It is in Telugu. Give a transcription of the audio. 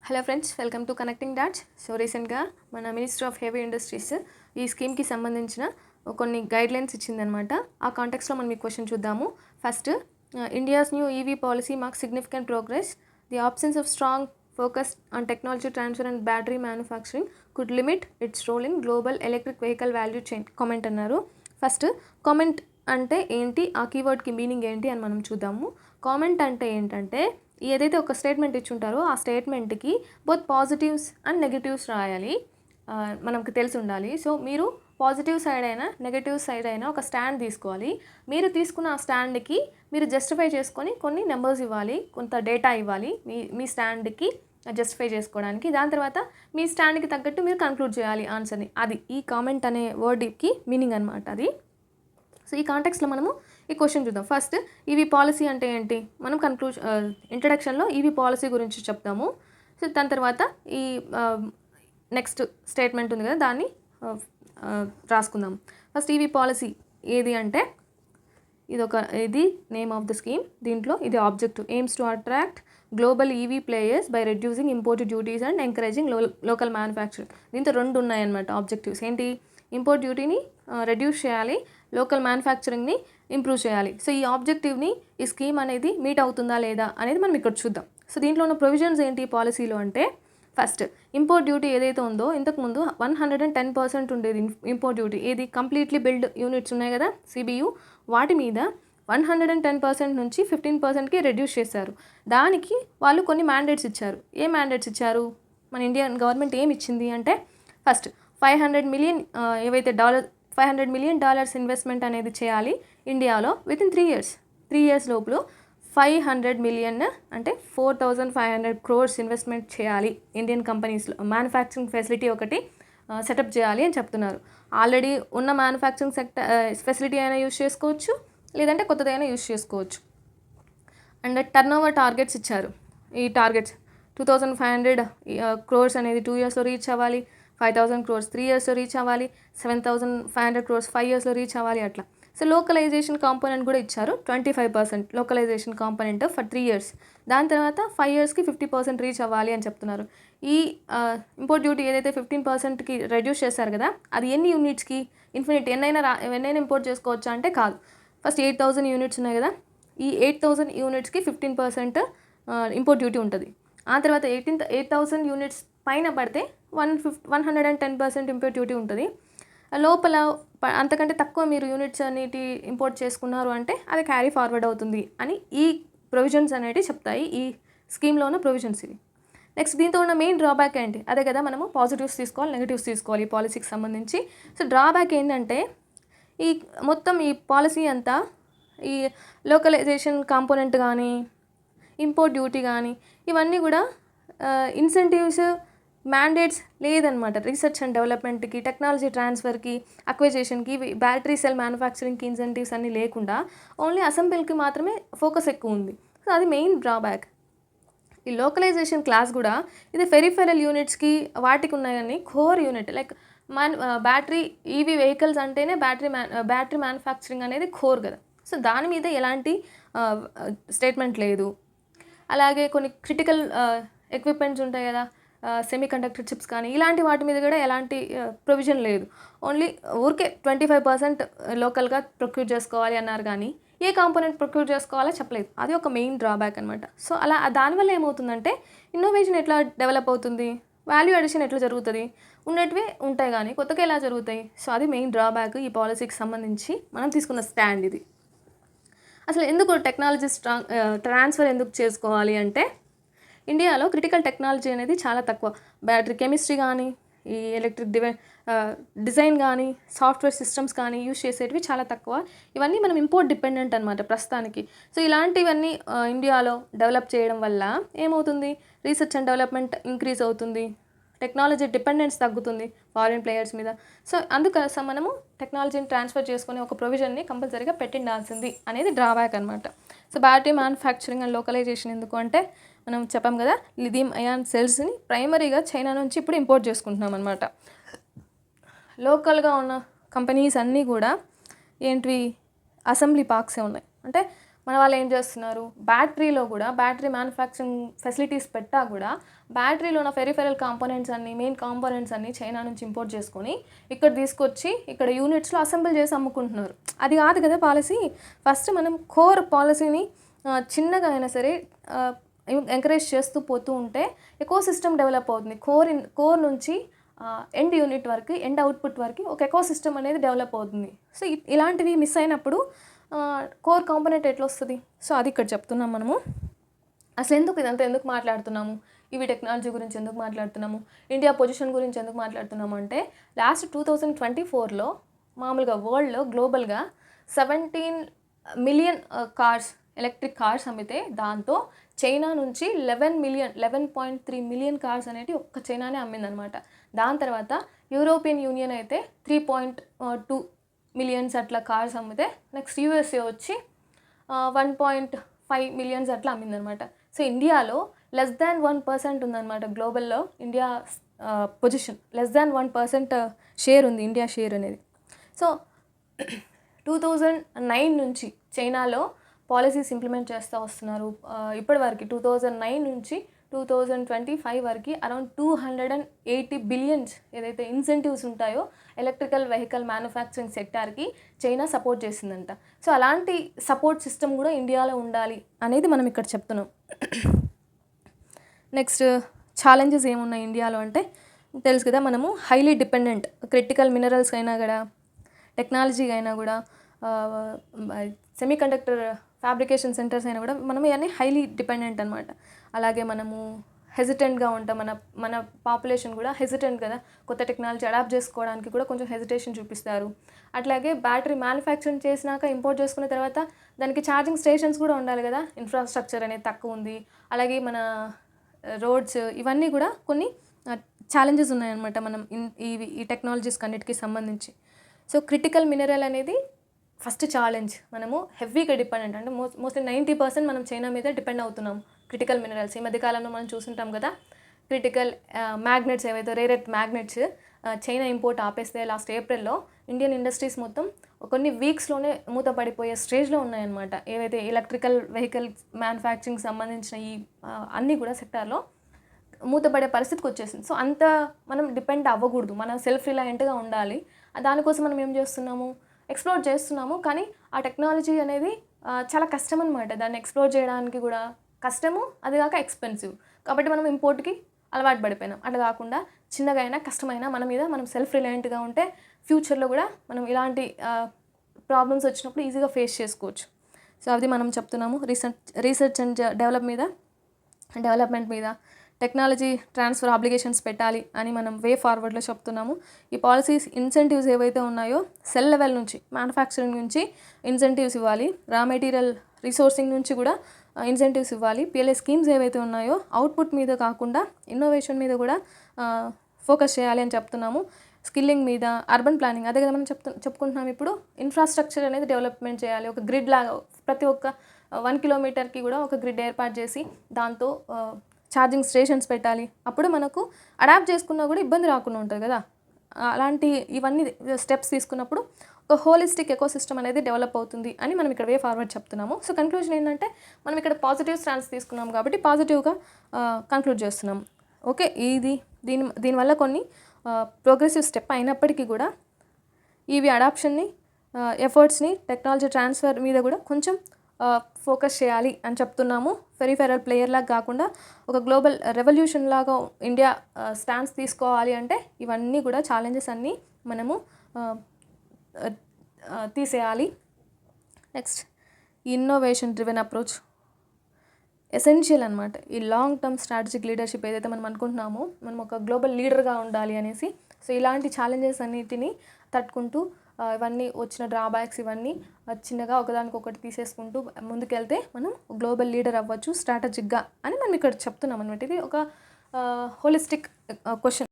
Hello friends, welcome to connecting dots. So రీసెంట్గా మన మినిస్ట్రీ ఆఫ్ హెవీ ఇండస్ట్రీస్ ఈ స్కీమ్కి సంబంధించిన కొన్ని గైడ్లైన్స్ ఇచ్చిందనమాట. ఆ కాంటెక్స్లో మనం ఈ క్వశ్చన్ చూద్దాము. First, India's new EV policy marks significant progress. The absence of strong focus on technology transfer and battery manufacturing could limit its role in global electric vehicle value chain. Comment అన్నారు. ఫస్ట్, కామెంట్ అంటే ఏంటి, ఆ కీవర్డ్కి మీనింగ్ ఏంటి అని మనం చూద్దాము. కామెంట్ అంటే ఏంటంటే, ఏదైతే ఒక స్టేట్మెంట్ ఇచ్చుంటారో ఆ స్టేట్మెంట్కి బోత్ పాజిటివ్స్ అండ్ నెగిటివ్స్ రాయాలి, మనకు తెలిసి ఉండాలి. సో మీరు పాజిటివ్ సైడ్ అయినా నెగిటివ్ సైడ్ అయినా ఒక స్టాండ్ తీసుకోవాలి. మీరు తీసుకున్న ఆ స్టాండ్కి మీరు జస్టిఫై చేసుకొని కొన్ని నెంబర్స్ ఇవ్వాలి, కొంత డేటా ఇవ్వాలి మీ స్టాండ్కి జస్టిఫై చేసుకోవడానికి. దాని తర్వాత మీ స్టాండ్కి తగ్గట్టు మీరు కన్క్లూడ్ చేయాలి ఆన్సర్ని. అది ఈ కామెంట్ అనే వర్డ్కి మీనింగ్ అనమాట అది. సో ఈ కాంటెక్స్లో మనము ఈ క్వశ్చన్ చూద్దాం. ఫస్ట్, ఈవీ పాలసీ అంటే ఏంటి, మనం ఇంట్రడక్షన్లో ఈవీ పాలసీ గురించి చెప్తాము. సో దాని తర్వాత ఈ నెక్స్ట్ స్టేట్మెంట్ ఉంది కదా, దాన్ని రాసుకుందాం. ఫస్ట్, ఈవీ పాలసీ ఏది అంటే, ఇది నేమ్ ఆఫ్ ద స్కీమ్. దీంట్లో ఇది objective, AIIMS to attract global EV players by reducing imported duties and encouraging local manufacturing. దీంతో రెండు ఉన్నాయన్నమాట ఆబ్జెక్టివ్స్. ఏంటి, ఇంపోర్ట్ డ్యూటీని రెడ్యూస్ చేయాలి, లోకల్ మ్యానుఫ్యాక్చరింగ్ని ఇంప్రూవ్ చేయాలి. సో ఈ ఆబ్జెక్టివ్ని ఈ స్కీమ్ అనేది మీట్ అవుతుందా లేదా అనేది మనం ఇక్కడ చూద్దాం. సో దీంట్లో ఉన్న ప్రొవిజన్స్ ఏంటి పాలసీలో అంటే, ఫస్ట్, ఇంపోర్ట్ డ్యూటీ ఏదైతే ఉందో ఇంతకుముందు 110% ఉండేది ఇంపోర్ట్ డ్యూటీ. ఏది, కంప్లీట్లీ బిల్డ్ యూనిట్స్ ఉన్నాయి కదా సిబియు, వాటి మీద 110% నుంచి 15%కి రెడ్యూస్ చేశారు. దానికి వాళ్ళు కొన్ని మ్యాండేట్స్ ఇచ్చారు. ఏ మ్యాండేట్స్ ఇచ్చారు, మన ఇండియన్ గవర్నమెంట్ ఏమి ఇచ్చింది అంటే, ఫస్ట్ 500 మిలియన్ ఏవైతే $500 మిలియన్ ఇన్వెస్ట్మెంట్ అనేది చేయాలి ఇండియాలో వితిన్ 3 years. 3 years లోపల 500 మిలియన్ అంటే 4,500 crores ఇన్వెస్ట్మెంట్ చేయాలి ఇండియన్ కంపెనీస్లో. మ్యానుఫ్యాక్చరింగ్ ఫెసిలిటీ ఒకటి సెటప్ చేయాలి అని చెప్తున్నారు. ఆల్రెడీ ఉన్న మ్యానుఫ్యాక్చరింగ్ ఫెసిలిటీ అయినా యూజ్ చేసుకోవచ్చు, లేదంటే కొత్తదైనా యూజ్ చేసుకోవచ్చు. అండ్ టర్న్ ఓవర్ టార్గెట్స్ ఇచ్చారు. ఈ టార్గెట్స్ 2,500 crores అనేది 2 yearsలో రీచ్ అవ్వాలి, 5,000 crores 3 yearsలో రీచ్ అవ్వాలి, 7,500 crores 5 yearsలో రీచ్ అవ్వాలి అట్లా. సో లోకలైజేషన్ కాంపోనెంట్ కూడా ఇచ్చారు, 25% లోకలైజేషన్ కాంపోనెంట్ ఫర్ 3 years. దాని తర్వాత 5 yearsకి 50% రీచ్ అవ్వాలి అని చెప్తున్నారు. ఈ ఇంపోర్ట్ డ్యూటీ ఏదైతే 15%కి రెడ్యూస్ చేశారు కదా, అది ఎన్ని యూనిట్స్కి, ఇన్ఫినిట్ ఎన్నైనా ఇంపోర్ట్ చేసుకోవచ్చా అంటే కాదు. ఫస్ట్ 8,000 యూనిట్స్ ఉన్నాయి కదా, ఈ 8,000 యూనిట్స్కి 15% ఇంపోర్ట్ డ్యూటీ ఉంటుంది. ఆ తర్వాత 8,000 యూనిట్స్ పైన పడితే 110% ఇంపోర్ట్ డ్యూటీ ఉంటుంది. లోపల అంతకంటే తక్కువ మీరు యూనిట్స్ అనేటి ఇంపోర్ట్ చేసుకున్నారు అంటే అది క్యారీ ఫార్వర్డ్ అవుతుంది అని ఈ ప్రొవిజన్స్ అనేవి చెప్తాయి. ఈ స్కీమ్లో ఉన్న ప్రొవిజన్స్ ఇవి. నెక్స్ట్, దీంతో ఉన్న మెయిన్ డ్రాబ్యాక్ ఏంటి, అదే కదా, మనము పాజిటివ్స్ తీసుకోవాలి, నెగిటివ్స్ తీసుకోవాలి ఈ పాలసీకి సంబంధించి. సో డ్రాబ్యాక్ ఏంటంటే, ఈ మొత్తం ఈ పాలసీ అంతా ఈ లోకలైజేషన్ కాంపోనెంట్ కానీ ఇంపోర్ట్ డ్యూటీ కానీ ఇవన్నీ కూడా ఇన్సెంటివ్స్ మ్యాండేట్స్ లేదనమాట. రీసెర్చ్ అండ్ డెవలప్మెంట్కి, టెక్నాలజీ ట్రాన్స్ఫర్కి, అక్విజిషన్కి, బ్యాటరీ సెల్ మ్యానుఫ్యాక్చరింగ్కి ఇన్సెంటివ్స్ అన్నీ లేకుండా ఓన్లీ అసెంబ్లీకి మాత్రమే ఫోకస్ ఎక్కువ ఉంది. సో అది మెయిన్ డ్రాబ్యాక్. ఈ లోకలైజేషన్ క్లాస్ కూడా ఇది పెరిఫెరల్ యూనిట్స్కి వాటికి ఉన్నాయని, core unit like battery EV vehicles అంటేనే బ్యాటరీ మ్యానుఫ్యాక్చరింగ్ అనేది కోర్ కదా. సో దాని మీద ఎలాంటి స్టేట్మెంట్ లేదు. అలాగే కొన్ని క్రిటికల్ ఎక్విప్మెంట్స్ ఉంటాయి కదా, సెమీ కండక్టర్ చిప్స్ కానీ, ఇలాంటి వాటి మీద కూడా ఎలాంటి ప్రొవిజన్ లేదు. ఓన్లీ ఊరికే 25% లోకల్గా ప్రొక్యూర్ చేసుకోవాలి అన్నారు, కానీ ఏ కాంపోనెంట్ ప్రొక్యూర్ చేసుకోవాలో చెప్పలేదు. అది ఒక మెయిన్ డ్రాబ్యాక్ అనమాట. సో అలా దానివల్ల ఏమవుతుందంటే, ఇన్నోవేషన్ ఎట్లా డెవలప్ అవుతుంది, వాల్యూ అడిషన్ ఎట్లా జరుగుతుంది, ఉన్నట్టువే ఉంటాయి కానీ కొత్తగా ఎలా జరుగుతాయి. సో అది మెయిన్ డ్రాబ్యాక్ ఈ పాలసీకి సంబంధించి మనం తీసుకున్న స్టాండ్ ఇది. అసలు ఎందుకు టెక్నాలజీ ట్రాన్స్ఫర్ ఎందుకు చేసుకోవాలి అంటే, ఇండియాలో క్రిటికల్ టెక్నాలజీ అనేది చాలా తక్కువ. బ్యాటరీ కెమిస్ట్రీ కానీ, ఈ ఎలక్ట్రిక్ డిజైన్ కానీ, సాఫ్ట్వేర్ సిస్టమ్స్ కానీ యూజ్ చేసేటివి చాలా తక్కువ. ఇవన్నీ మనం ఇంపోర్ట్ డిపెండెంట్ అనమాట ప్రస్తుతానికి. సో ఇలాంటివన్నీ ఇండియాలో డెవలప్ చేయడం వల్ల ఏమవుతుంది, రీసెర్చ్ అండ్ డెవలప్మెంట్ ఇంక్రీజ్ అవుతుంది, టెక్నాలజీ డిపెండెన్స్ తగ్గుతుంది ఫారిన్ ప్లేయర్స్ మీద. సో అందుకోసం మనము టెక్నాలజీని ట్రాన్స్ఫర్ చేసుకునే ఒక ప్రొవిజన్ని కంపల్సరీగా పెట్టిండాల్సింది అనేది డ్రాబ్యాక్ అనమాట. So battery manufacturing and localisation ఎందుకు అంటే, మనం చెప్పాం కదా, లిథియం అయాన్ సెల్స్ని ప్రైమరీగా చైనా నుంచి ఇప్పుడు ఇంపోర్ట్ చేసుకుంటున్నాం అనమాట. లోకల్గా ఉన్న కంపెనీస్ అన్నీ కూడా ఏంటివి, అసెంబ్లీ పార్క్సే ఉన్నాయి. అంటే మన వాళ్ళు ఏం చేస్తున్నారు, బ్యాటరీలో కూడా బ్యాటరీ మ్యానుఫ్యాక్చరింగ్ ఫెసిలిటీస్ పెట్టా కూడా బ్యాటరీలో ఉన్న పెరిఫెరల్ కాంపోనెంట్స్ అన్ని, మెయిన్ కాంపోనెంట్స్ అన్ని చైనా నుంచి ఇంపోర్ట్ చేసుకొని ఇక్కడ తీసుకొచ్చి ఇక్కడ యూనిట్స్లో అసెంబుల్ చేసి అమ్ముకుంటున్నారు. అది కాదు కదా పాలసీ. ఫస్ట్ మనం కోర్ పాలసీని చిన్నగా అయినా సరే ఎంకరేజ్ చేస్తూ పోతూ ఉంటే ఎకో సిస్టమ్ డెవలప్ అవుతుంది. కోర్ నుంచి ఎండ్ యూనిట్ వరకు, ఎండ్ అవుట్పుట్ వరకు ఒక ఎకో సిస్టమ్ అనేది డెవలప్ అవుతుంది. సో ఇలాంటివి మిస్ అయినప్పుడు కోర్ కాంపోనెంట్ ఎట్లా వస్తుంది? సో అది ఇక్కడ చెప్తున్నాం మనము. అసలు ఇదంతా ఎందుకు మాట్లాడుతున్నాము, ఇవి టెక్నాలజీ గురించి ఎందుకు మాట్లాడుతున్నాము, ఇండియా పొజిషన్ గురించి ఎందుకు మాట్లాడుతున్నాము అంటే లాస్ట్ 2024లో మామూలుగా వరల్డ్లో గ్లోబల్గా 17 మిలియన్ కార్స్, ఎలక్ట్రిక్ కార్స్ అమ్మితే దాంతో చైనా నుంచి 11.3 మిలియన్ కార్స్ అనేవి ఒక్క చైనానే అమ్మిందనమాట. దాని తర్వాత యూరోపియన్ యూనియన్ అయితే 3.2 మిలియన్స్ అట్లా కార్స్ అమ్మితే నెక్స్ట్ యూఎస్ఏ వచ్చి 1.5 మిలియన్స్ అట్లా అమ్మిందనమాట. సో ఇండియాలో <1% ఉందన్నమాట గ్లోబల్లో. ఇండియా పొజిషన్ <1% షేర్ ఉంది, ఇండియా షేర్ అనేది. సో 2009 నుంచి చైనాలో పాలసీస్ ఇంప్లిమెంట్ చేస్తూ వస్తున్నారు. ఇప్పటి వరకు 2009 నుంచి 2025 వరకు అరౌండ్ 280 బిలియన్స్ ఏదైతే ఇన్సెంటివ్స్ ఉంటాయో ఎలక్ట్రికల్ వెహికల్ మ్యానుఫ్యాక్చరింగ్ సెక్టార్కి చైనా సపోర్ట్ చేసిందంట. సో అలాంటి సపోర్ట్ సిస్టమ్ కూడా ఇండియాలో ఉండాలి అనేది మనం ఇక్కడ చెప్తున్నాం. నెక్స్ట్ ఛాలెంజెస్ ఏమున్నాయి ఇండియాలో అంటే తెలుసు కదా, మనము హైలీ డిపెండెంట్, క్రిటికల్ మినరల్స్ అయినా కూడా, టెక్నాలజీ అయినా కూడా, సెమీకండక్టర్ ఫ్యాబ్రికేషన్ సెంటర్స్ అయినా కూడా మనం ఇవన్నీ హైలీ డిపెండెంట్ అనమాట. అలాగే మనము హెజిటెంట్గా ఉంటాం. మన పాపులేషన్ కూడా హెజిటెంట్ కదా, కొత్త టెక్నాలజీ అడాప్ట్ చేసుకోవడానికి కూడా కొంచెం హెజిటేషన్ చూపిస్తారు. అట్లాగే బ్యాటరీ మ్యానుఫ్యాక్చరింగ్ చేసినాక ఇంపోర్ట్ చేసుకున్న తర్వాత దానికి ఛార్జింగ్ స్టేషన్స్ కూడా ఉండాలి కదా, ఇన్ఫ్రాస్ట్రక్చర్ అనేది తక్కువ ఉంది. అలాగే మన రోడ్స్ ఇవన్నీ కూడా కొన్ని ఛాలెంజెస్ ఉన్నాయన్నమాట మనం ఈ టెక్నాలజీస్ అన్నిటికీ సంబంధించి. సో క్రిటికల్ మినరల్ అనేది ఫస్ట్ ఛాలెంజ్. మనము హెవీగా డిపెండెంట్, అంటే మోస్ట్లీ 90% మనం చైనా మీద డిపెండ్ అవుతున్నాం క్రిటికల్ మినరల్స్. ఈ మధ్యకాలంలో మనం చూస్తుంటాం కదా, క్రిటికల్ మ్యాగ్నెట్స్ ఏవైతే rare earth magnets China import ఆపేస్తే లాస్ట్ ఏప్రిల్లో ఇండియన్ ఇండస్ట్రీస్ మొత్తం కొన్ని వీక్స్లోనే మూతపడిపోయే స్టేజ్లో ఉన్నాయన్నమాట. ఏవైతే ఎలక్ట్రికల్ వెహికల్ మ్యానుఫ్యాక్చరింగ్ సంబంధించిన ఈ అన్నీ కూడా సెక్టార్లో మూతపడే పరిస్థితికి వచ్చేసింది. సో అంత మనం డిపెండ్ అవ్వకూడదు, మనం సెల్ఫ్ రిలయంట్గా ఉండాలి. దానికోసం మనం ఏం చేస్తున్నాము, ఎక్స్ప్లోర్ చేస్తున్నాము. కానీ ఆ టెక్నాలజీ అనేది చాలా కష్టం అనమాట. దాన్ని ఎక్స్ప్లోర్ చేయడానికి కూడా కష్టము, అది కాక ఎక్స్పెన్సివ్. కాబట్టి మనం ఇంపోర్ట్కి అలవాటు పడిపోయినాం. అట్లా కాకుండా చిన్నగా అయినా కష్టమైనా మన మీద మనం సెల్ఫ్ రిలయంట్గా ఉంటే ఫ్యూచర్లో కూడా మనం ఇలాంటి ప్రాబ్లమ్స్ వచ్చినప్పుడు ఈజీగా ఫేస్ చేసుకోవచ్చు. సో అది మనం చెప్తున్నాము. రీసెర్చ్ అండ్ డెవలప్మెంట్ మీద టెక్నాలజీ ట్రాన్స్ఫర్ అప్లికేషన్స్ పెట్టాలి అని మనం వే ఫార్వర్డ్లో చెప్తున్నాము. ఈ పాలసీస్ ఇన్సెంటివ్స్ ఏవైతే ఉన్నాయో సెల్ లెవెల్ నుంచి, మ్యానుఫ్యాక్చరింగ్ నుంచి ఇన్సెంటివ్స్ ఇవ్వాలి, రా మెటీరియల్ రిసోర్సింగ్ నుంచి కూడా ఇన్సెంటివ్స్ ఇవ్వాలి. పిఎల్ఐ స్కీమ్స్ ఏవైతే ఉన్నాయో అవుట్పుట్ మీద కాకుండా ఇన్నోవేషన్ మీద కూడా ఫోకస్ చేయాలి అని చెప్తున్నాము. స్కిల్లింగ్ మీద, అర్బన్ ప్లానింగ్, అదే కదా మనం చెప్పుకుంటున్నాం. ఇప్పుడు ఇన్ఫ్రాస్ట్రక్చర్ అనేది డెవలప్మెంట్ చేయాలి. ఒక గ్రిడ్ లాగా ప్రతి ఒక్క 1 కిలోమీటర్కి కూడా ఒక గ్రిడ్ ఏర్పాటు చేసి దాంతో ఛార్జింగ్ స్టేషన్స్ పెట్టాలి. అప్పుడు మనకు అడాప్ట్ చేసుకున్నా కూడా ఇబ్బంది రాకుండా ఉంటుంది కదా. అలాంటి ఇవన్నీ స్టెప్స్ తీసుకున్నప్పుడు ఒక హోలిస్టిక్ ఎకో సిస్టమ్ అనేది డెవలప్ అవుతుంది అని మనం ఇక్కడ వే ఫార్వర్డ్ చెప్తున్నాము. సో కన్క్లూజన్ ఏంటంటే మనం ఇక్కడ పాజిటివ్ స్టాన్స్ తీసుకున్నాం కాబట్టి పాజిటివ్గా కన్క్లూడ్ చేస్తున్నాము. ఓకే, దీనివల్ల కొన్ని ప్రోగ్రెసివ్ స్టెప్ అయినప్పటికీ కూడా ఈవీ అడాప్షన్ని, ఎఫర్ట్స్ని, టెక్నాలజీ ట్రాన్స్ఫర్ మీద కూడా కొంచెం ఫోకస్ చేయాలి అని చెప్తున్నాము. పెరిఫెరల్ ప్లేయర్ లాగా కాకుండా ఒక గ్లోబల్ రెవల్యూషన్ లాగా ఇండియా స్టాన్స్ తీసుకోవాలి అంటే ఇవన్నీ కూడా ఛాలెంజెస్ అన్నీ మనము తీసేయాలి. Next, innovation driven approach essential అనమాట. ఈ లాంగ్ టర్మ్ స్ట్రాటజిక్ లీడర్షిప్ ఏదైతే మనం అనుకుంటున్నామో, మనం ఒక గ్లోబల్ లీడర్గా ఉండాలి అనేసి. సో ఇలాంటి ఛాలెంజెస్ అన్నిటిని తట్టుకుంటూ ఇవన్నీ వచ్చిన డ్రాబ్యాక్స్ ఇవన్నీ చిన్నగా ఒకదానికొకటి తీసేసుకుంటూ ముందుకెళ్తే మనం గ్లోబల్ లీడర్ అవ్వచ్చు స్ట్రాటజిక్గా అని మనం ఇక్కడ చెప్తున్నాం అనమాట. ఇది ఒక హోలిస్టిక్ క్వశ్చన్.